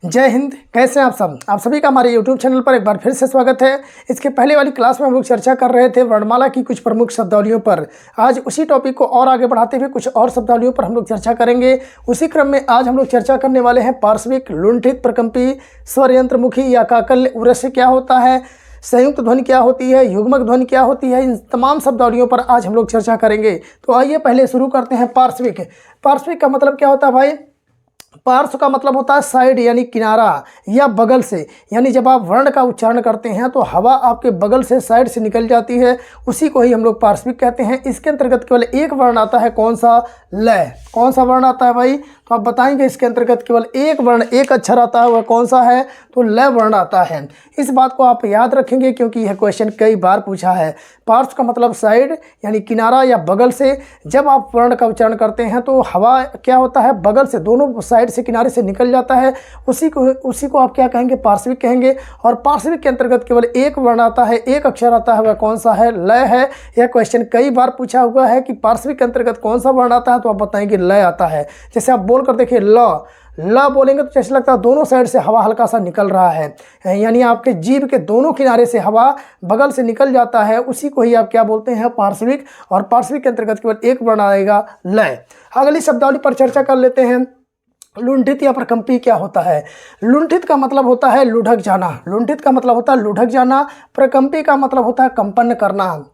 जय हिंद। कैसे हैं आप सब? आप सभी का हमारे YouTube चैनल पर एक बार फिर से स्वागत है। इसके पहले वाली क्लास में हम लोग चर्चा कर रहे थे वर्णमाला की कुछ प्रमुख शब्दावलियों पर। आज उसी टॉपिक को और आगे बढ़ाते हुए कुछ और शब्दावलियों पर हम लोग चर्चा करेंगे। उसी क्रम में आज हम लोग चर्चा करने वाले हैं पार्श्विक, लुंठित, प्रकंपी, स्वर यंत्रमुखी या काकल्य, उरस्य क्या होता है, संयुक्त ध्वनि क्या होती है, युग्मक ध्वनि क्या होती है। इन तमाम शब्दावलियों पर आज हम लोग चर्चा करेंगे। तो आइए पहले शुरू करते हैं पार्श्विक। पार्श्विक का मतलब क्या होता है भाई? पार्श्व का मतलब होता है साइड यानी किनारा या बगल से, यानी जब आप वर्ण का उच्चारण करते हैं तो हवा आपके बगल से, साइड से निकल जाती है, उसी को ही हम लोग पार्श्विक कहते हैं। इसके अंतर्गत केवल एक वर्ण आता है, कौन सा? लय। कौन सा वर्ण आता है भाई? तो आप बताएंगे इसके अंतर्गत केवल एक वर्ण, एक अक्षर आता है, वह कौन सा है? तो लय वर्ण आता है। इस बात को आप याद रखेंगे क्योंकि यह क्वेश्चन कई बार पूछा है। पार्श्व का मतलब साइड यानी किनारा या बगल से। जब आप वर्ण का उच्चारण करते हैं तो हवा क्या होता है, बगल से, दोनों साइड से, किनारे से निकल जाता है, उसी को आप क्या कहेंगे? पार्श्विक कहेंगे। और पार्श्विक के अंतर्गत केवल एक वर्ण आता है, एक अक्षर आता है, वह कौन सा है? लय है। यह क्वेश्चन कई बार पूछा हुआ है कि पार्श्विक के अंतर्गत कौन सा वर्ण आता है, तो आप बताएंगे लय आता है। जैसे आप बोल कर देखिए ल बोलेंगे तो जैसे लगता है दोनों साइड से हवा हल्का सा निकल रहा है, यानी आपके जीभ के दोनों किनारे से हवा बगल से निकल जाता है, उसी को ही आप क्या बोलते हैं? पार्श्विक। और पार्श्विक के अंतर्गत केवल एक वर्ण आएगा, लय। अगली शब्दावली पर चर्चा कर लेते हैं। लुंठित या प्रकंपी क्या होता है? लुंठित का मतलब होता है लुढ़क जाना। लुंठित का मतलब होता है लुढ़क जाना। प्रकंपी का मतलब होता है कंपन करना।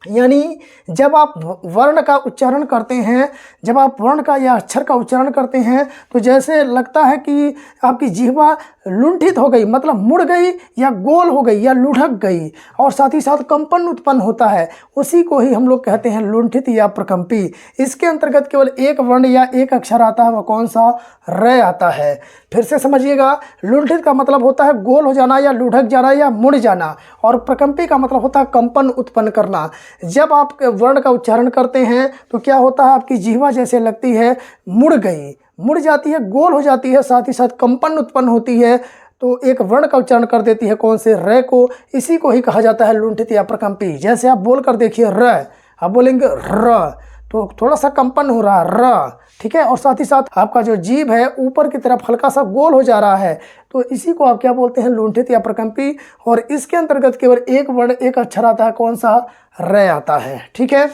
यानी जब आप वर्ण का उच्चारण करते हैं, जब आप वर्ण का या अक्षर का उच्चारण करते हैं तो जैसे लगता है कि आपकी जिह्वा लुंठित हो गई, मतलब मुड़ गई या गोल हो गई या लुढ़क गई, और साथ ही साथ कंपन उत्पन्न होता है, उसी को ही हम लोग कहते हैं लुंठित या प्रकंपी। इसके अंतर्गत केवल एक वर्ण या एक अक्षर आता है, वह कौन सा? रे आता है। फिर से समझिएगा, लुंठित का मतलब होता है गोल हो जाना या लुढ़क जाना या मुड़ जाना, और प्रकंपी का मतलब होता है कंपन उत्पन्न करना। जब आप वर्ण का उच्चारण करते हैं तो क्या होता है, आपकी जिह्वा जैसे लगती है मुड़ गई, मुड़ जाती है, गोल हो जाती है, साथ ही साथ कंपन उत्पन्न होती है, तो एक वर्ण का उच्चारण कर देती है, कौन से? रे को। इसी को ही कहा जाता है लुंठित या प्रकंपी। जैसे आप बोल कर देखिए र, आप बोलेंगे र, तो थोड़ा सा कंपन हो रहा है, र, ठीक है, और साथ ही साथ आपका जो जीभ है ऊपर की तरफ हल्का सा गोल हो जा रहा है, तो इसी को आप क्या बोलते हैं? लुंठित या प्रकंपी। और इसके अंतर्गत केवल एक वर्ण, एक अक्षर आता है, कौन सा? रे आता है। ठीक है,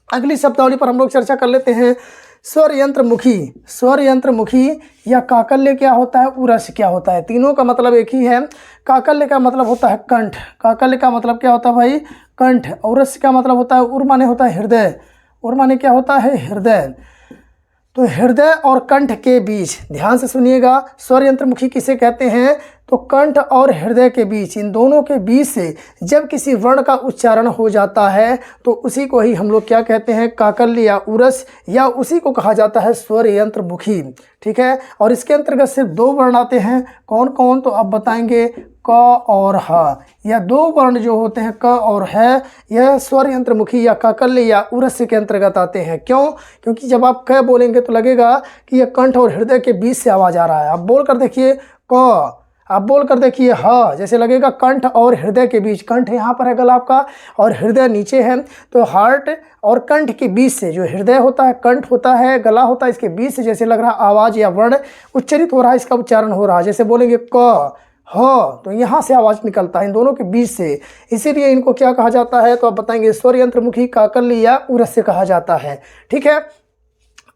अगली शब्दावली पर हम लोग चर्चा कर लेते हैं। स्वर यंत्रमुखी। स्वर यंत्रमुखी या काकल्य क्या होता है? उरस्य क्या होता है? तीनों का मतलब एक ही है। काकल्य का मतलब होता है कंठ। काकल्य का मतलब क्या होता है भाई? कंठ। उरस्य का मतलब होता है, उर माने होता है हृदय, उर माने क्या होता है? हृदय। तो हृदय और कंठ के बीच, ध्यान से सुनिएगा, स्वर यंत्रमुखी किसे कहते हैं? तो कंठ और हृदय के बीच, इन दोनों के बीच से जब किसी वर्ण का उच्चारण हो जाता है तो उसी को ही हम लोग क्या कहते हैं? काकल्य या उरस्य, या उसी को कहा जाता है स्वर यंत्रमुखी। ठीक है, और इसके अंतर्गत सिर्फ दो वर्ण आते हैं, कौन कौन? तो आप बताएंगे क और ह। यह दो वर्ण जो होते हैं क और है, यह स्वर यंत्रमुखी या काकल्य या उरस्य के अंतर्गत आते हैं। क्यों? क्योंकि जब आप क बोलेंगे तो लगेगा कि यह कंठ और हृदय के बीच से आवाज़ आ रहा है। आप बोल कर देखिए क, आप बोल कर देखिए ह, जैसे लगेगा कंठ और हृदय के बीच। कंठ यहाँ पर है गला आपका और हृदय नीचे है, तो हार्ट और कंठ के बीच से जो हृदय होता है, कंठ होता है, गला होता है, इसके बीच से जैसे लग रहा आवाज़ या वर्ण उच्चरित हो रहा है, इसका उच्चारण हो रहा है। जैसे बोलेंगे क, ह, तो यहाँ से आवाज़ निकलता है, इन दोनों के बीच से, इसीलिए इनको क्या कहा जाता है? तो आप बताएंगे स्वर यंत्रमुखी, काकल्य या उरस्य कहा जाता है। ठीक है,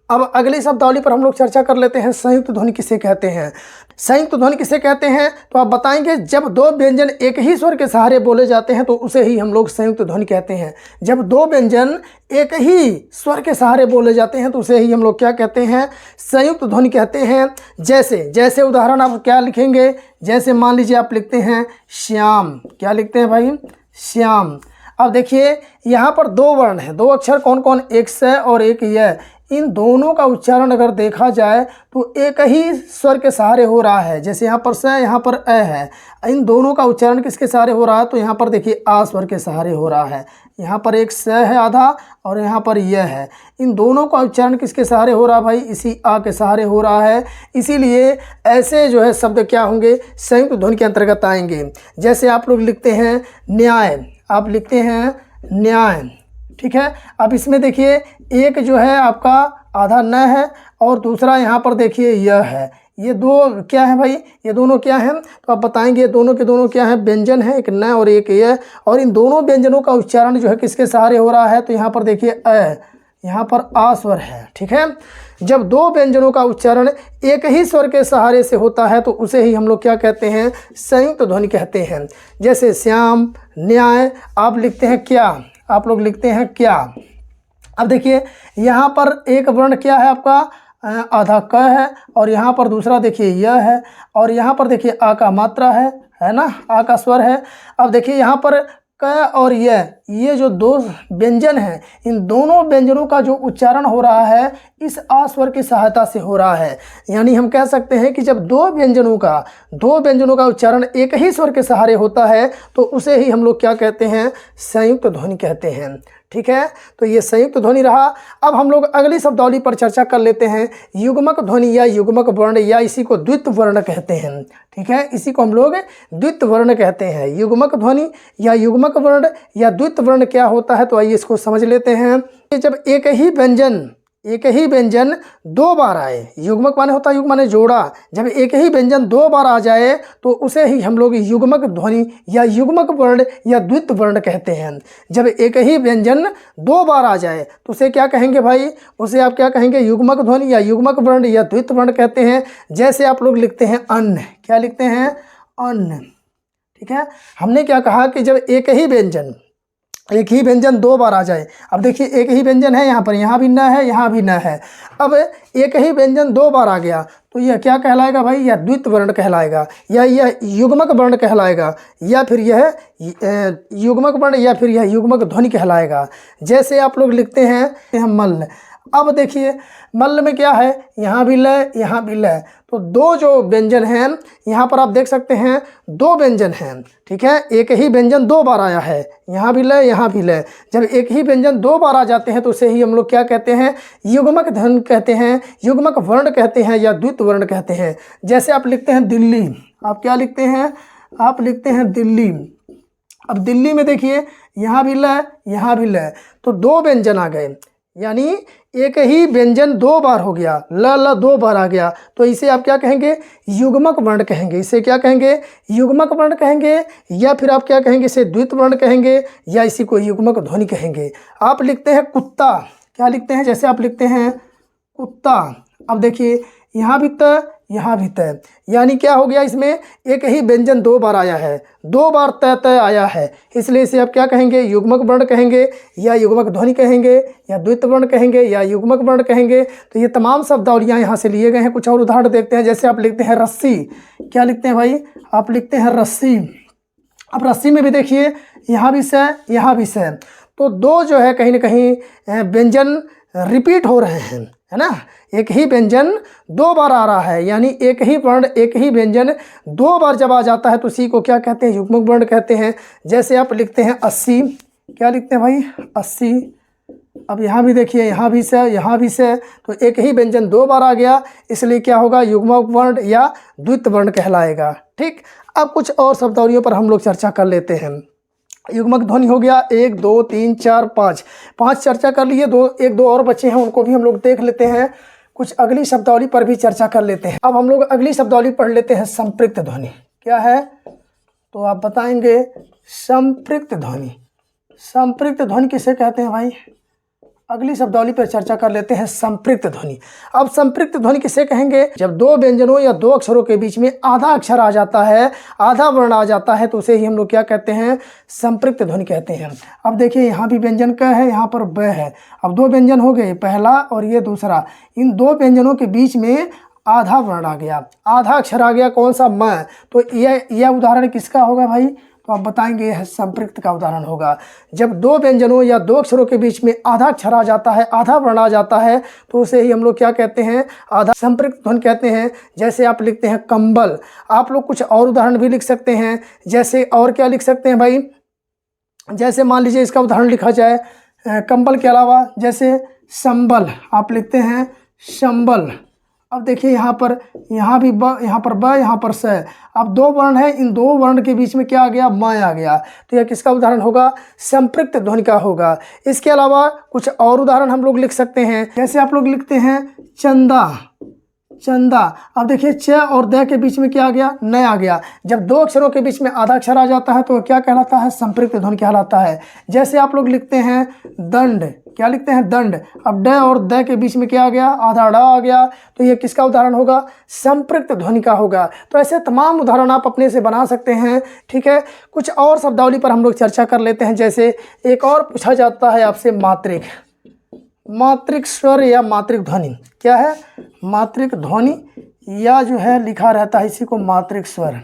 अब अगली शब्दावली पर हम लोग चर्चा कर लेते हैं। संयुक्त ध्वनि किसे कहते हैं? संयुक्त ध्वनि किसे कहते हैं? तो आप बताएंगे जब दो व्यंजन एक ही स्वर के सहारे बोले जाते हैं तो उसे ही हम लोग संयुक्त ध्वनि कहते हैं। जब दो व्यंजन एक ही स्वर के सहारे बोले जाते हैं तो उसे ही हम लोग क्या कहते हैं? संयुक्त ध्वनि कहते हैं। जैसे उदाहरण आप क्या लिखेंगे? जैसे मान लीजिए आप लिखते हैं श्याम। क्या लिखते हैं भाई? श्याम। अब देखिए यहाँ पर दो वर्ण हैं, दो अक्षर, कौन कौन? एक स और एक य। इन दोनों का उच्चारण अगर देखा जाए तो एक ही स्वर के सहारे हो रहा है। जैसे यहाँ पर स, यहाँ पर अ है, इन दोनों का उच्चारण किसके सहारे हो रहा है? तो यहाँ पर देखिए आ स्वर के सहारे हो रहा है। यहाँ पर एक स है आधा और यहाँ पर यह है, इन दोनों का उच्चारण किसके सहारे हो रहा है भाई? इसी आ के सहारे हो रहा है। इसीलिए ऐसे जो है शब्द क्या होंगे? संयुक्त ध्वनि के अंतर्गत आएंगे। जैसे आप लोग लिखते हैं न्याय, आप लिखते हैं न्याय। ठीक है, अब इसमें देखिए एक जो है आपका आधा न है और दूसरा यहाँ पर देखिए यह है, ये दो क्या है भाई, ये दोनों क्या हैं, तो आप बताएंगे ये दोनों के दोनों क्या हैं, व्यंजन है, एक न और एक ये। और इन दोनों व्यंजनों का उच्चारण जो है किसके सहारे हो रहा है, तो यहाँ पर देखिए यहाँ पर आ स्वर है, ठीक है। जब दो व्यंजनों का उच्चारण एक ही स्वर के सहारे से होता है तो उसे ही हम लोग क्या कहते हैं, संयुक्त ध्वनि कहते हैं। जैसे श्याम, न्याय, आप लिखते हैं क्या, आप लोग लिखते हैं क्या। अब देखिए यहाँ पर एक वर्ण क्या है आपका, आधा क है, और यहाँ पर दूसरा देखिए यह है, और यहाँ पर देखिए आ का मात्रा है ना, आ का स्वर है। अब देखिए यहाँ पर क और ये जो दो व्यंजन हैं, इन दोनों व्यंजनों का जो उच्चारण हो रहा है इस आ स्वर की सहायता से हो रहा है। यानी हम कह सकते हैं कि जब दो व्यंजनों का उच्चारण एक ही स्वर के सहारे होता है तो उसे ही हम लोग क्या कहते हैं, संयुक्त ध्वनि कहते हैं, ठीक है। तो ये संयुक्त ध्वनि रहा। अब हम लोग अगली शब्दावली पर चर्चा कर लेते हैं, युग्मक ध्वनि या युग्मक वर्ण, या इसी को द्वित वर्ण कहते हैं, ठीक है। इसी को हम लोग द्वित वर्ण कहते हैं। युग्मक ध्वनि या युग्मक वर्ण या द्वित वर्ण क्या होता है, तो आइए इसको समझ लेते हैं। जब एक ही व्यंजन दो बार आए, युग्मक माने होता है युग्म माने जोड़ा, जब एक ही व्यंजन दो बार आ जाए तो उसे ही हम लोग युग्मक ध्वनि या युग्मक वर्ण या द्वित वर्ण कहते हैं। जब एक ही व्यंजन दो बार आ जाए तो उसे क्या कहेंगे भाई, उसे आप क्या कहेंगे, युग्मक ध्वनि या युग्मक वर्ण या द्वित वर्ण कहते हैं। जैसे आप लोग लिखते हैं अन्न, क्या लिखते हैं, अन्न, ठीक है। हमने क्या कहा कि जब एक ही व्यंजन दो बार आ जाए, अब देखिए एक ही व्यंजन है यहाँ पर, यहाँ भी न है, यहाँ भी न है। अब एक ही व्यंजन दो बार आ गया तो यह क्या कहलाएगा भाई, यह द्वित वर्ण कहलाएगा, या यह युग्मक वर्ण कहलाएगा, या फिर यह युग्मक वर्ण या फिर यह युग्मक ध्वनि कहलाएगा। जैसे आप लोग लिखते हैं मल्ल। अब देखिए मल्ल में क्या है, यहाँ भी लय, यहाँ भी लय, तो दो जो व्यंजन हैं यहाँ पर आप देख सकते हैं, दो व्यंजन हैं, ठीक है। एक ही व्यंजन दो बार आया है, यहाँ भी लय, यहाँ भी लय। जब एक ही व्यंजन दो बार आ जाते हैं तो उसे ही हम लोग क्या कहते हैं, युग्मक ध्वनि कहते हैं, युग्मक वर्ण कहते हैं या द्वित वर्ण कहते हैं। जैसे आप लिखते हैं दिल्ली, आप क्या लिखते हैं, आप लिखते हैं दिल्ली। अब दिल्ली में देखिए यहाँ भी लय, यहाँ भी लय, तो दो व्यंजन आ गए, यानी एक ही व्यंजन दो बार हो गया, ल दो बार आ गया, तो इसे आप क्या कहेंगे, युग्मक वर्ण कहेंगे। इसे क्या कहेंगे, युग्मक वर्ण कहेंगे, या फिर आप क्या कहेंगे, इसे द्वित वर्ण कहेंगे, या इसी को युग्मक ध्वनि कहेंगे। आप लिखते हैं कुत्ता, क्या लिखते हैं, जैसे आप लिखते हैं कुत्ता। अब देखिए यहाँ भी त, यहाँ भी तय, यानी क्या हो गया, इसमें एक ही व्यंजन दो बार आया है, दो बार तय आया है, इसलिए इसे आप क्या कहेंगे, युग्मक वर्ण कहेंगे, या युग्मक ध्वनि कहेंगे, या द्वित वर्ण कहेंगे, या युग्मक वर्ण कहेंगे। तो ये तमाम शब्दावलियाँ यहाँ से लिए गए हैं। कुछ और उदाहरण देखते हैं। जैसे आप लिखते हैं रस्सी, क्या लिखते हैं भाई, आप लिखते हैं रस्सी। अब रस्सी में भी देखिए यहाँ भी से, यहाँ भी से, तो दो जो है कहीं ना कहीं व्यंजन रिपीट हो रहे हैं, है ना। एक ही व्यंजन दो बार आ रहा है, यानी एक ही वर्ण, एक ही व्यंजन दो बार जब आ जाता है तो उसी को क्या कहते हैं, युग्मक वर्ण कहते हैं। जैसे आप लिखते हैं 80, क्या लिखते हैं भाई, 80। अब यहाँ भी देखिए, यहाँ भी से, यहाँ भी से, तो एक ही व्यंजन दो बार आ गया, इसलिए क्या होगा, युग्मक वर्ण या द्वित वर्ण कहलाएगा, ठीक। अब कुछ और शब्दावलियों पर हम लोग चर्चा कर लेते हैं। युग्मक ध्वनि हो गया 1 2 3 4 5 चर्चा कर लिए, एक दो और बचे हैं, उनको भी हम लोग देख लेते हैं। कुछ अगली शब्दावली पर भी चर्चा कर लेते हैं। अब हम लोग अगली शब्दावली पढ़ लेते हैं, संपृक्त ध्वनि। क्या है, तो आप बताएंगे संपृक्त ध्वनि। संपृक्त ध्वनि किसे कहते हैं भाई, अगली शब्दावली पर चर्चा कर लेते हैं, संपृक्त ध्वनि। अब संपृक्त ध्वनि किसे कहेंगे, जब दो व्यंजनों या दो अक्षरों के बीच में आधा अक्षर आ जाता है, आधा वर्ण आ जाता है, तो उसे ही हम लोग क्या कहते हैं, संपृक्त ध्वनि कहते हैं। अब देखिए यहाँ भी व्यंजन क है, यहाँ पर ब है। अब दो व्यंजन हो गए, पहला और ये दूसरा, इन दो व्यंजनों के बीच में आधा वर्ण आ गया, आधा अक्षर आ गया, कौन सा, म। तो यह उदाहरण किसका होगा भाई, तो आप बताएंगे यह संपृक्त का उदाहरण होगा। जब दो व्यंजनों या दो अक्षरों के बीच में आधा अक्षर आ जाता है, आधा वर्ण आ जाता है, तो उसे ही हम लोग क्या कहते हैं, आधा संपृक्त ध्वनि कहते हैं। जैसे आप लिखते हैं कंबल। आप लोग कुछ और उदाहरण भी लिख सकते हैं। जैसे और क्या लिख सकते हैं भाई, जैसे मान लीजिए इसका उदाहरण लिखा जाए कंबल के अलावा, जैसे संबल, आप लिखते हैं संबल। अब देखिए यहाँ पर, यहाँ भी ब, यहाँ पर ब, यहाँ पर स। अब दो वर्ण है, इन दो वर्ण के बीच में क्या आ गया, म आ गया, तो यह किसका उदाहरण होगा, संपृक्त ध्वनि का होगा। इसके अलावा कुछ और उदाहरण हम लोग लिख सकते हैं। जैसे आप लोग लिखते हैं चंदा, चंदा। अब देखिए च और द के बीच में क्या आ गया, न आ गया। जब दो अक्षरों के बीच में आधा अक्षर आ जाता है तो वो क्या कहलाता है, संपृक्त ध्वनि कहलाता है। जैसे आप लोग लिखते हैं दंड, क्या लिखते हैं, दंड। अब ड और द के बीच में क्या आ गया, आधा ड आ गया, तो ये किसका उदाहरण होगा, संपृक्त ध्वनि का होगा। तो ऐसे तमाम उदाहरण आप अपने से बना सकते हैं। ठीक है, कुछ और शब्दावली पर हम लोग चर्चा कर लेते हैं। जैसे एक और पूछा जाता है आपसे मात्रिक, मात्रिक स्वर या मात्रिक ध्वनि। क्या है, मात्रिक ध्वनि या जो है लिखा रहता है इसी को मात्रिक स्वर।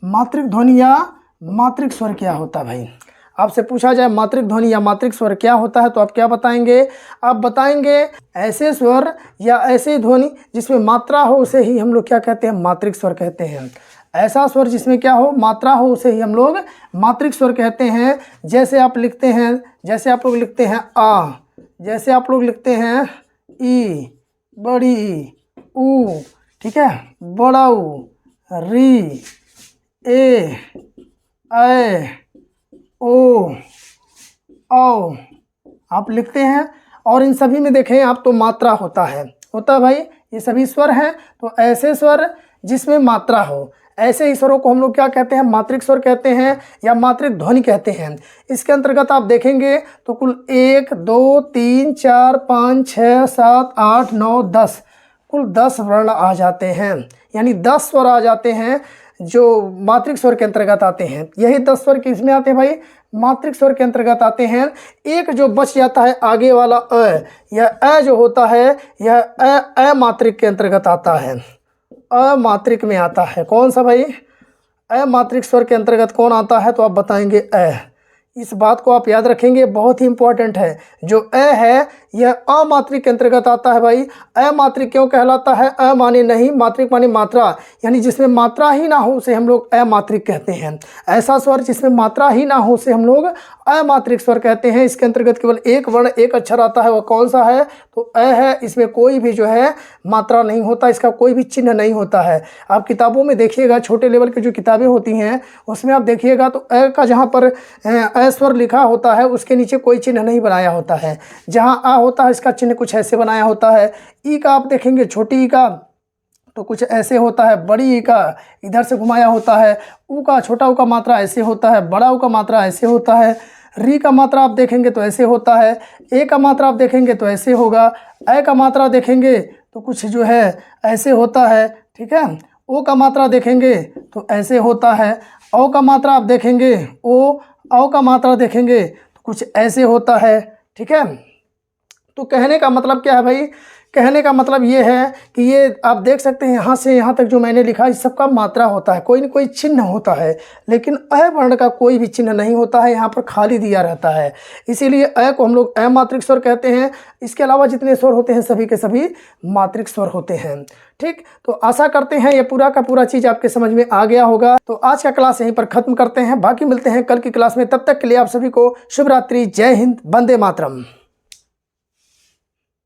मात्रिक ध्वनि या मात्रिक स्वर क्या होता है भाई, आपसे पूछा जाए मात्रिक ध्वनि या मात्रिक स्वर क्या होता है तो आप क्या बताएंगे, आप बताएंगे ऐसे स्वर या ऐसे ध्वनि जिसमें मात्रा हो उसे ही हम लोग क्या कहते हैं, मात्रिक स्वर कहते हैं। ऐसा स्वर जिसमें क्या हो, मात्रा हो, उसे ही हम लोग मात्रिक स्वर कहते हैं। जैसे आप लिखते हैं, जैसे आप लोग लिखते हैं आ, जैसे आप लोग लिखते हैं ई, बड़ी ई, ऊ, ठीक है, बड़ा ऊ, री, ए, ओ, औ, आप लिखते हैं। और इन सभी में देखें आप तो मात्रा होता है भाई, ये सभी स्वर हैं। तो ऐसे स्वर जिसमें मात्रा हो, ऐसे ही स्वरों को हम लोग क्या कहते हैं, मात्रिक स्वर कहते हैं या मात्रिक ध्वनि कहते हैं। इसके अंतर्गत आप देखेंगे तो कुल 1 2 3 4 5 6 7 8 9 10, कुल 10 वर्ण आ जाते हैं, यानी 10 स्वर आ जाते हैं जो मात्रिक स्वर के अंतर्गत आते हैं। यही 10 स्वर किसमें आते हैं भाई, मात्रिक स्वर के अंतर्गत आते हैं। एक जो बच जाता है आगे वाला अ, यह अ जो होता है यह अमात्रिक के अंतर्गत आता है, अमात्रिक में आता है। कौन सा भाई, अमात्रिक स्वर के अंतर्गत कौन आता है, तो आप बताएंगे अ। इस बात को आप याद रखेंगे, बहुत ही इंपॉर्टेंट है। जो अ है यह अमात्रिक के अंतर्गत आता है भाई। अमात्रिक क्यों कहलाता है, अ माने नहीं, मात्रिक माने मात्रा, यानी जिसमें मात्रा ही ना हो उसे हम लोग अमात्रिक कहते हैं। ऐसा स्वर जिसमें मात्रा ही ना हो उसे हम लोग अमात्रिक स्वर कहते हैं। इसके अंतर्गत केवल एक वर्ण एक अक्षर आता है, वह कौन सा है, तो अ है। इसमें कोई भी जो है मात्रा नहीं होता, इसका कोई भी चिन्ह नहीं होता है। आप किताबों में देखिएगा, छोटे लेवल की जो किताबें होती हैं उसमें आप देखिएगा तो अ का जहाँ पर स्वर लिखा होता है उसके नीचे कोई चिन्ह नहीं बनाया होता है। जहाँ आ होता है इसका चिन्ह कुछ ऐसे बनाया होता है। ई का आप देखेंगे, छोटी ई का तो कुछ ऐसे होता है, बड़ी ई का इधर से घुमाया होता है, ऊ का, छोटा ऊ का मात्रा ऐसे होता है, बड़ा ऊ का मात्रा ऐसे होता है, री का मात्रा आप देखेंगे तो ऐसे होता है, ए का मात्रा आप देखेंगे तो ऐसे होगा, ए का मात्रा देखेंगे तो कुछ जो है ऐसे होता है। ठीक है, ओ का मात्रा देखेंगे तो ऐसे होता है, औ का मात्रा आप देखेंगे, औ का मात्रा देखेंगे तो कुछ ऐसे होता है। ठीक है, तो कहने का मतलब क्या है भाई, कहने का मतलब ये है कि ये आप देख सकते हैं यहाँ से यहाँ तक जो मैंने लिखा इस सबका मात्रा होता है, कोई न कोई चिन्ह होता है, लेकिन अ वर्ण का कोई भी चिन्ह नहीं होता है, यहाँ पर खाली दिया रहता है। इसीलिए अ को हम लोग अमात्रिक स्वर कहते हैं। इसके अलावा जितने स्वर होते हैं सभी के सभी मात्रिक स्वर होते हैं। ठीक, तो आशा करते हैं ये पूरा का पूरा चीज़ आपके समझ में आ गया होगा। तो आज का क्लास यहीं पर ख़त्म करते हैं, बाकी मिलते हैं कल की क्लास में। तब तक के लिए आप सभी को शुभ रात्रि, जय हिंद, वंदे मातरम।